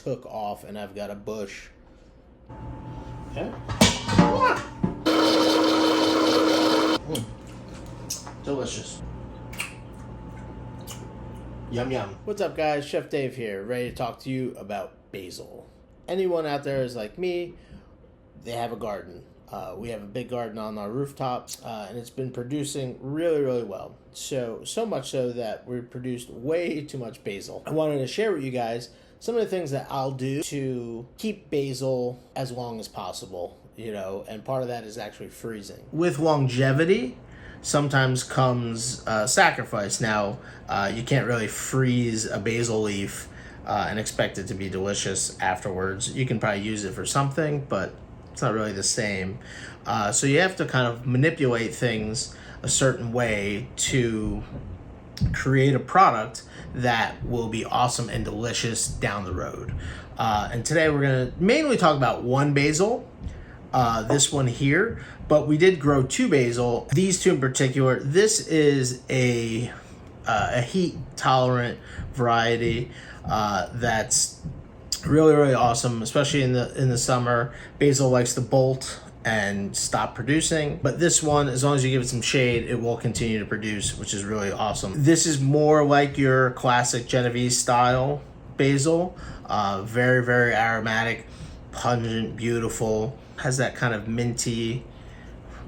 took off and I've got a bush. Okay. Delicious. Yum yum. What's up guys, Chef Dave here, ready to talk to you about basil. Anyone out there is like me, they have a garden. We have a big garden on our rooftop, and it's been producing really well. So much so that we produced way too much basil. I wanted to share with you guys some of the things that I'll do to keep basil as long as possible, you know, and part of that is actually freezing. With longevity, sometimes comes sacrifice. Now, you can't really freeze a basil leaf and expect it to be delicious afterwards. You can probably use it for something, but it's not really the same. So you have to kind of manipulate things a certain way to create a product that will be awesome and delicious down the road. And today we're going to mainly talk about one basil, this one here, but we did grow two basil. These two in particular. This is a heat tolerant variety that's really awesome, especially in the summer. Basil likes to bolt and stop producing, but this one, as long as you give it some shade, it will continue to produce, which is really awesome. This is more like your classic Genovese style basil. Very aromatic, pungent, beautiful, has that kind of minty,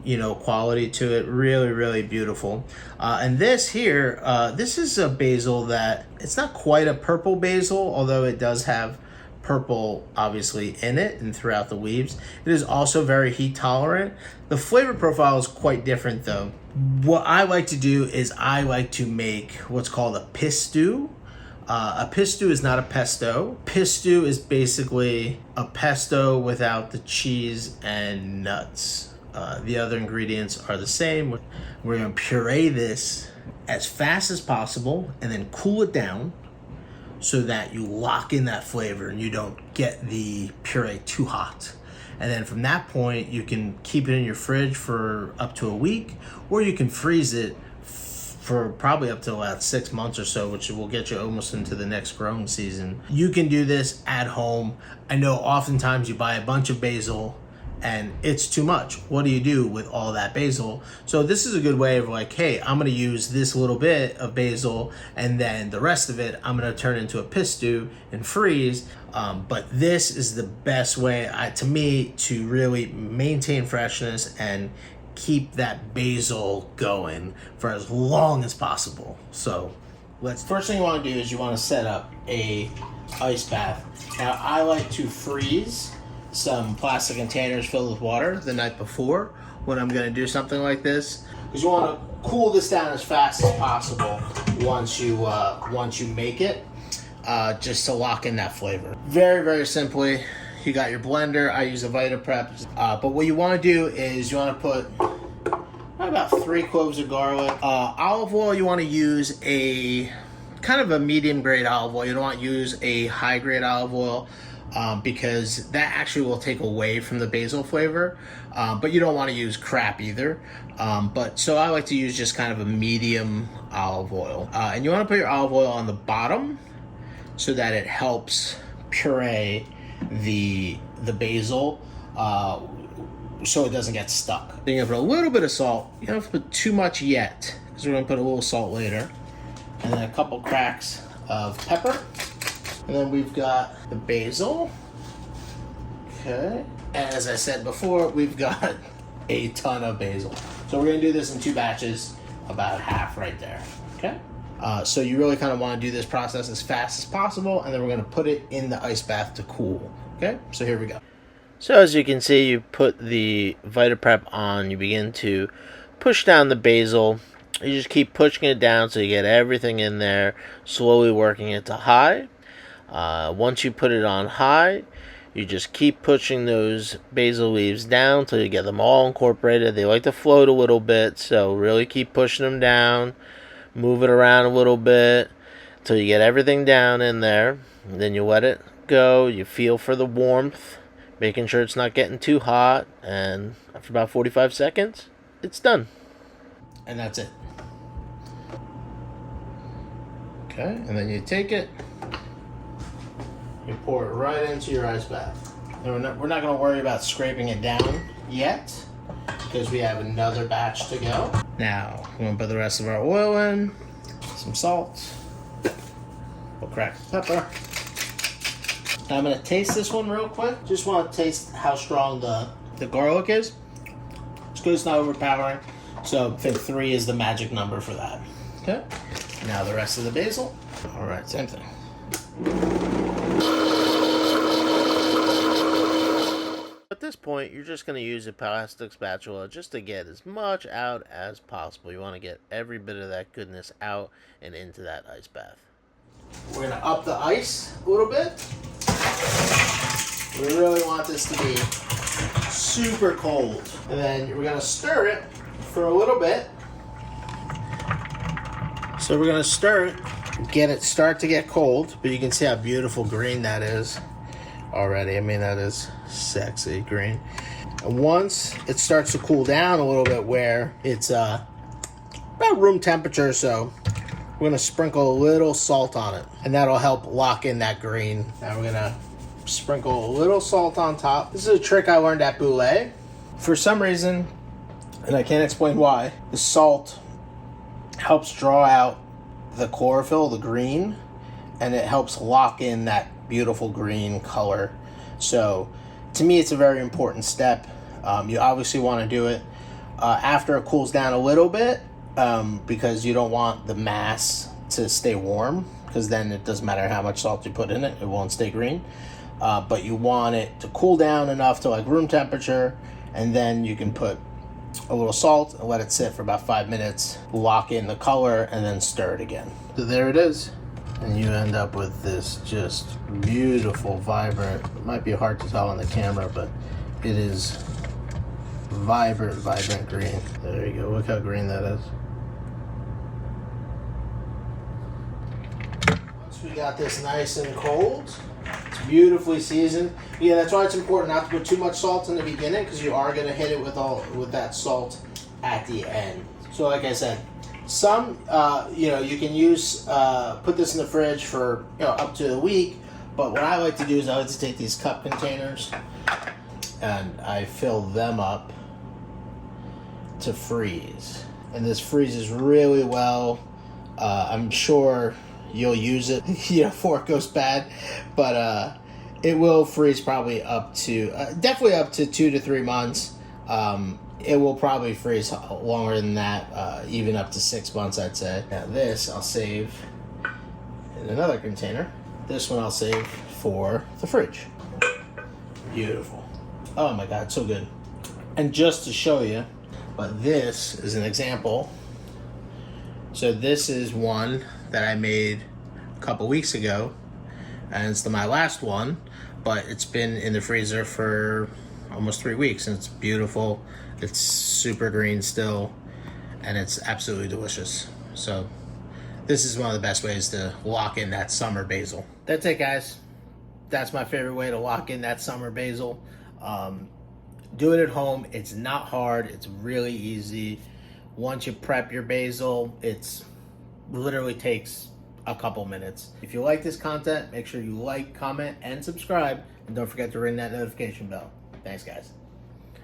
you know, quality to it. Really beautiful. And this here, this is a basil that it's not quite a purple basil, although it does have purple obviously in it and throughout the leaves. It is also very heat tolerant. The flavor profile is quite different though. What I like to do is I like to make what's called a pistou. A pistou is not a pesto. Pistou is basically a pesto without the cheese and nuts. The other ingredients are the same. We're going to puree this as fast as possible and then cool it down so that you lock in that flavor and you don't get the puree too hot. And then from that point, you can keep it in your fridge for up to a week, or you can freeze it for probably up to about 6 months or so, which will get you almost into the next growing season. You can do this at home. I know oftentimes you buy a bunch of basil and it's too much. What do you do with all that basil? So this is a good way of like, hey, I'm gonna use this little bit of basil and then the rest of it, I'm gonna turn into a pistou and freeze. But this is the best way, to me, to really maintain freshness and keep that basil going for as long as possible. So first thing you wanna do is you wanna set up a ice bath. Now I like to freeze some plastic containers filled with water the night before when I'm going to do something like this, because you want to cool this down as fast as possible once you make it, just to lock in that flavor. Very simply, you got your blender. I use a VitaPrep, but what you want to do is you want to put about 3 cloves of garlic. Olive oil, you want to use a kind of a medium grade olive oil. You don't want to use a high grade olive oil, because that actually will take away from the basil flavor, but you don't want to use crap either. So I like to use just kind of a medium olive oil, and you want to put your olive oil on the bottom so that it helps puree the basil, so it doesn't get stuck. Then you put a little bit of salt. You don't have to put too much yet, because we're going to put a little salt later, and then a couple cracks of pepper. And then we've got the basil. Okay. And as I said before, we've got a ton of basil. So we're going to do this in 2 batches, about half right there. Okay. So you really kind of want to do this process as fast as possible, and then we're going to put it in the ice bath to cool. Okay. So here we go. So as you can see, you put the VitaPrep on. You begin to push down the basil. You just keep pushing it down so you get everything in there, slowly working it to high. Once you put it on high, you just keep pushing those basil leaves down till you get them all incorporated. They like to float a little bit, so really keep pushing them down. Move it around a little bit till you get everything down in there. And then you let it go. You feel for the warmth, making sure it's not getting too hot. And after about 45 seconds, it's done. And that's it. Okay, and then you take it, You pour it right into your ice bath. And we're not going to worry about scraping it down yet, because we have another batch to go. Now, we're going to put the rest of our oil in, some salt, we'll crack the pepper. Now I'm going to taste this one real quick. Just want to taste how strong the garlic is. It's good, it's not overpowering. So I think 3 is the magic number for that. Okay, now the rest of the basil. All right, same thing. At this point, you're just going to use a plastic spatula just to get as much out as possible. You want to get every bit of that goodness out and into that ice bath. We're going to up the ice a little bit. We really want this to be super cold. And then we're going to stir it for a little bit. So we're going to stir it, start to get cold, but you can see how beautiful green that is already. I mean, that is sexy green. And once it starts to cool down a little bit, where it's about room temperature, so we're going to sprinkle a little salt on it, and that'll help lock in that green. Now we're going to sprinkle a little salt on top. This is a trick I learned at Boulet. For some reason, and I can't explain why, the salt helps draw out the chlorophyll, the green, and it helps lock in that beautiful green color. So to me, it's a very important step. You obviously want to do it after it cools down a little bit, because you don't want the mass to stay warm, because then it doesn't matter how much salt you put in it, it won't stay green. But you want it to cool down enough to like room temperature, and then you can put a little salt and let it sit for about 5 minutes, lock in the color, and then stir it again. So there it is. And you end up with this just beautiful, vibrant, it might be hard to tell on the camera, but it is vibrant green. There you go, look how green that is. Once we got this nice and cold, it's beautifully seasoned. Yeah, that's why it's important not to put too much salt in the beginning, because you are going to hit it with that salt at the end. So like I said, some you can use put this in the fridge for up to a week, but what I like to do is I like to take these cup containers and I fill them up to freeze, and this freezes really well. I'm sure you'll use it before it goes bad, but it will freeze probably up to definitely up to 2 to 3 months. It will probably freeze longer than that, even up to 6 months, I'd say. Now this I'll save in another container. This one I'll save for the fridge. Beautiful. Oh my God, so good. And just to show you, but this is an example. So this is one that I made a couple weeks ago, and it's my last one, but it's been in the freezer for almost 3 weeks, and it's beautiful. It's super green still, and it's absolutely delicious. So this is one of the best ways to lock in that summer basil. That's it, guys. That's my favorite way to lock in that summer basil. Do it at home. It's not hard. It's really easy. Once you prep your basil, it's literally takes a couple minutes. If you like this content, make sure you like, comment, and subscribe. And don't forget to ring that notification bell. Thanks, guys.